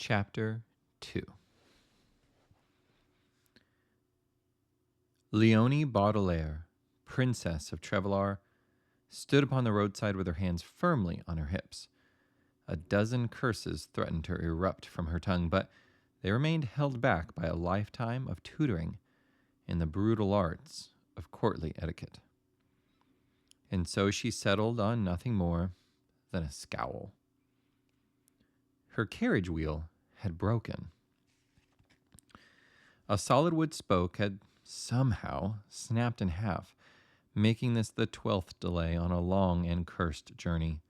Chapter 2. Leonie Baudelaire, Princess of Trevellar, stood upon the roadside with her hands firmly on her hips. A dozen curses threatened to erupt from her tongue, but they remained held back by a lifetime of tutoring in the brutal arts of courtly etiquette. And so she settled on nothing more than a scowl. Her carriage wheel had broken. A solid wood spoke had somehow snapped in half, making this the 12th delay on a long and cursed journey.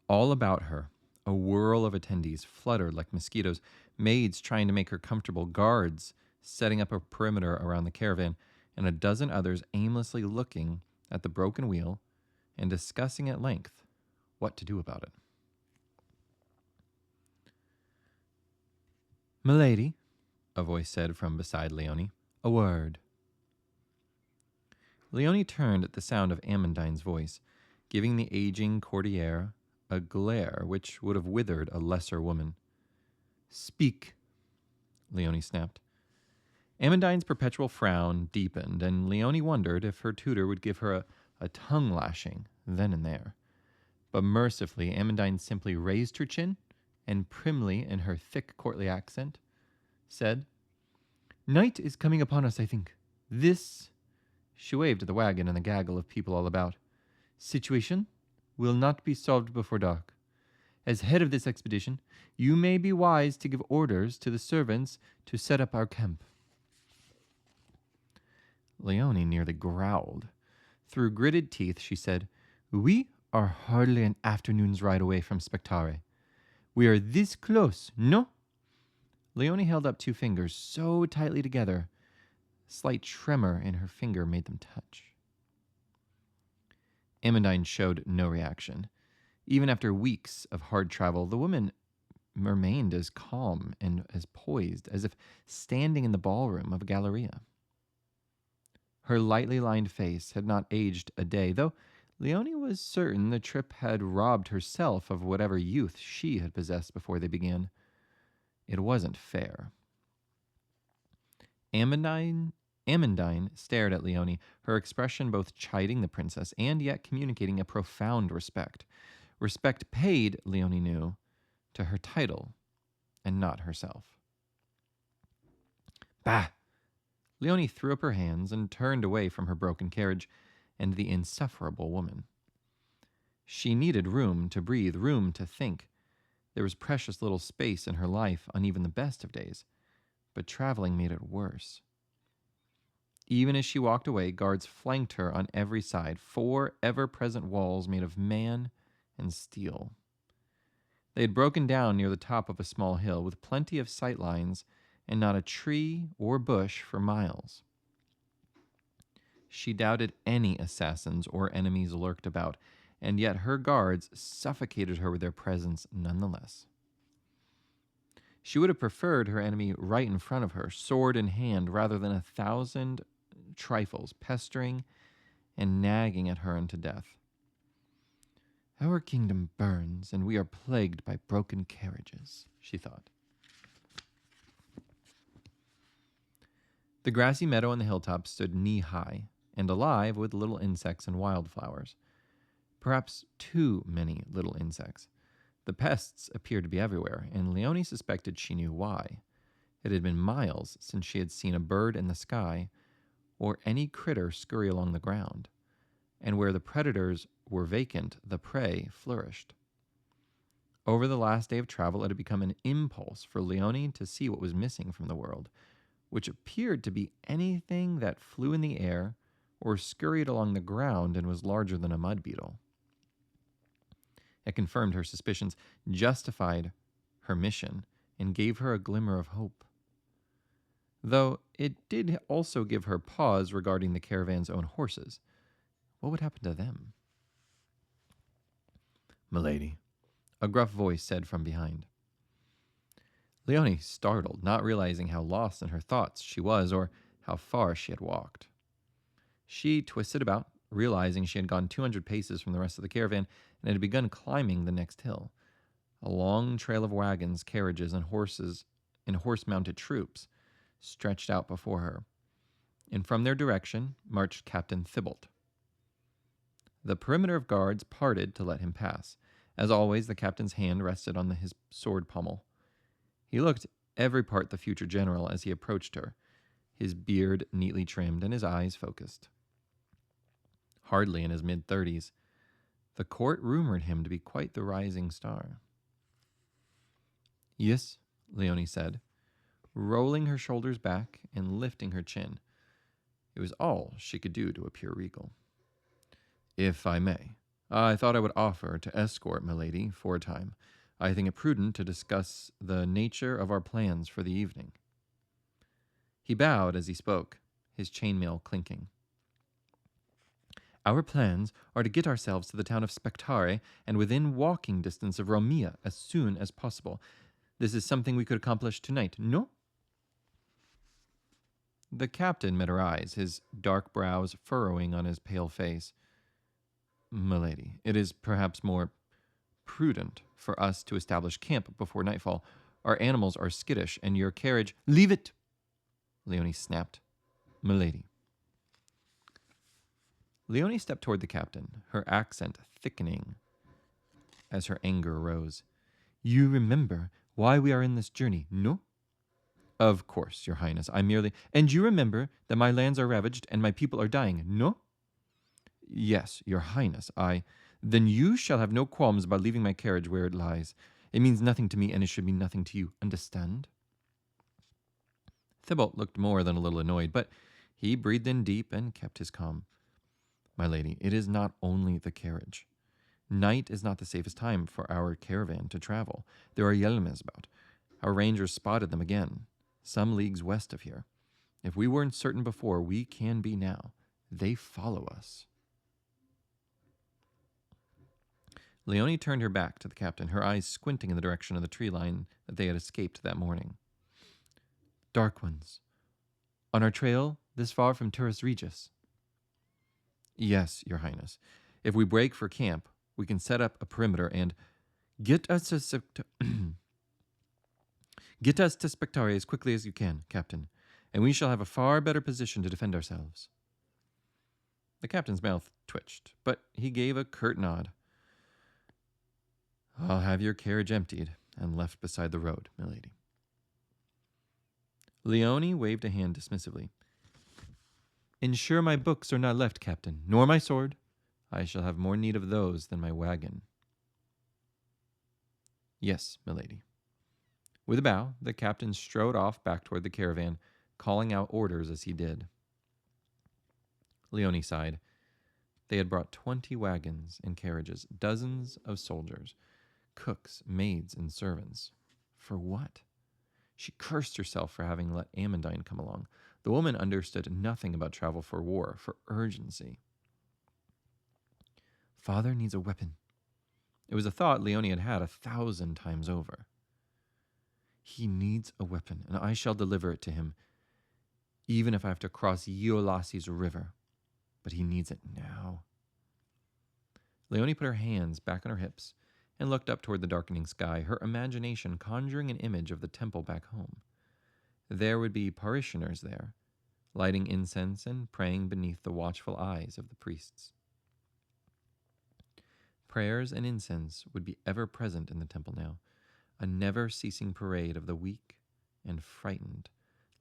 All about her, a whirl of attendees fluttered like mosquitoes, maids trying to make her comfortable, guards setting up a perimeter around the caravan, and a dozen others aimlessly looking at the broken wheel and discussing at length what to do about it. "Milady," a voice said from beside Leonie, "a word." Leonie turned at the sound of Amondine's voice, giving the aging courtier a glare which would have withered a lesser woman. "Speak," Leonie snapped. Amondine's perpetual frown deepened, and Leonie wondered if her tutor would give her a tongue-lashing then and there. But mercifully, Amondine simply raised her chin and primly, in her thick courtly accent, said, "Night is coming upon us, I think. This," she waved at the wagon and the gaggle of people all about, "situation will not be solved before dark. As head of this expedition, you may be wise to give orders to the servants to set up our camp." Leonie nearly growled. Through gritted teeth, she said, "We are hardly an afternoon's ride away from Spectare. We are this close, no?" Leonie held up two fingers so tightly together, a slight tremor in her finger made them touch. Amandine showed no reaction. Even after weeks of hard travel, the woman remained as calm and as poised as if standing in the ballroom of a galleria. Her lightly lined face had not aged a day, though Leonie was certain the trip had robbed herself of whatever youth she had possessed before they began. It wasn't fair. Amandine stared at Leonie, her expression both chiding the princess and yet communicating a profound respect. Respect paid, Leonie knew, to her title and not herself. "Bah!" Leonie threw up her hands and turned away from her broken carriage and the insufferable woman. She needed room to breathe, room to think. There was precious little space in her life on even the best of days, but traveling made it worse. Even as she walked away, guards flanked her on every side, 4 ever-present walls made of man and steel. They had broken down near the top of a small hill with plenty of sight lines and not a tree or bush for miles. She doubted any assassins or enemies lurked about, and yet her guards suffocated her with their presence nonetheless. She would have preferred her enemy right in front of her, sword in hand, rather than 1,000 trifles pestering and nagging at her unto death. "Our kingdom burns, and we are plagued by broken carriages," she thought. The grassy meadow on the hilltop stood knee-high and alive with little insects and wildflowers. Perhaps too many little insects. The pests appeared to be everywhere, and Leonie suspected she knew why. It had been miles since she had seen a bird in the sky or any critter scurry along the ground, and where the predators were vacant, the prey flourished. Over the last day of travel, it had become an impulse for Leonie to see what was missing from the world, which appeared to be anything that flew in the air or scurried along the ground and was larger than a mud beetle. It confirmed her suspicions, justified her mission, and gave her a glimmer of hope. Though it did also give her pause regarding the caravan's own horses. What would happen to them? "Milady," a gruff voice said from behind. Leonie startled, not realizing how lost in her thoughts she was or how far she had walked. She twisted about, realizing she had gone 200 paces from the rest of the caravan and had begun climbing the next hill. A long trail of wagons, carriages, and horses and horse-mounted troops stretched out before her, and from their direction marched Captain Thibault. The perimeter of guards parted to let him pass. As always, the captain's hand rested on his sword pommel. He looked every part the future general as he approached her, his beard neatly trimmed and his eyes focused. Hardly in his mid-30s, the court rumored him to be quite the rising star. "Yes," Leonie said, rolling her shoulders back and lifting her chin. It was all she could do to appear regal. "If I may, I thought I would offer to escort milady for a time. I think it prudent to discuss the nature of our plans for the evening." He bowed as he spoke, his chainmail clinking. "Our plans are to get ourselves to the town of Spectare and within walking distance of Romea as soon as possible. This is something we could accomplish tonight, no?" The captain met her eyes, his dark brows furrowing on his pale face. "Milady, it is perhaps more prudent for us to establish camp before nightfall. Our animals are skittish, and your carriage—" "Leave it!" Leonie snapped. "Milady." Leonie stepped toward the captain, her accent thickening as her anger rose. "You remember why we are in this journey, no?" "Of course, your highness. I merely—" "And you remember that my lands are ravaged and my people are dying, no?" "Yes, your highness. Then you shall have no qualms about leaving my carriage where it lies. It means nothing to me, and it should mean nothing to you. Understand?" Thibault looked more than a little annoyed, but he breathed in deep and kept his calm. "My lady, it is not only the carriage. Night is not the safest time for our caravan to travel. There are Yelmes about. Our rangers spotted them again, some leagues west of here. If we weren't certain before, we can be now. They follow us." Leonie turned her back to the captain, her eyes squinting in the direction of the tree line that they had escaped that morning. "Dark ones. On our trail this far from Turris Regis." "Yes, your highness. If we break for camp, we can set up a perimeter and get us to Spectare as quickly as you can, Captain, and we shall have a far better position to defend ourselves." The captain's mouth twitched, but he gave a curt nod. "I'll have your carriage emptied and left beside the road, milady." Leonie waved a hand dismissively. "Ensure my books are not left, Captain, nor my sword. I shall have more need of those than my wagon." "Yes, milady." With a bow, the captain strode off back toward the caravan, calling out orders as he did. Leonie sighed. They had brought 20 wagons and carriages, dozens of soldiers, cooks, maids, and servants. For what? She cursed herself for having let Amandine come along. The woman understood nothing about travel for war, for urgency. "Father needs a weapon." It was a thought Leonie had had 1,000 times over. "He needs a weapon, and I shall deliver it to him, even if I have to cross Iolasi's river. But he needs it now." Leonie put her hands back on her hips and looked up toward the darkening sky, her imagination conjuring an image of the temple back home. There would be parishioners there, lighting incense and praying beneath the watchful eyes of the priests. Prayers and incense would be ever present in the temple now, a never-ceasing parade of the weak and frightened,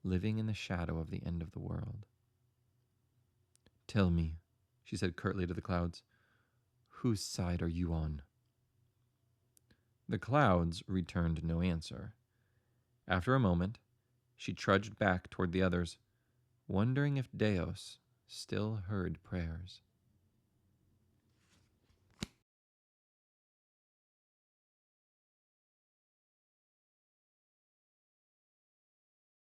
living in the shadow of the end of the world. "Tell me," she said curtly to the clouds, "whose side are you on?" The clouds returned no answer. After a moment, she trudged back toward the others, wondering if Deus still heard prayers.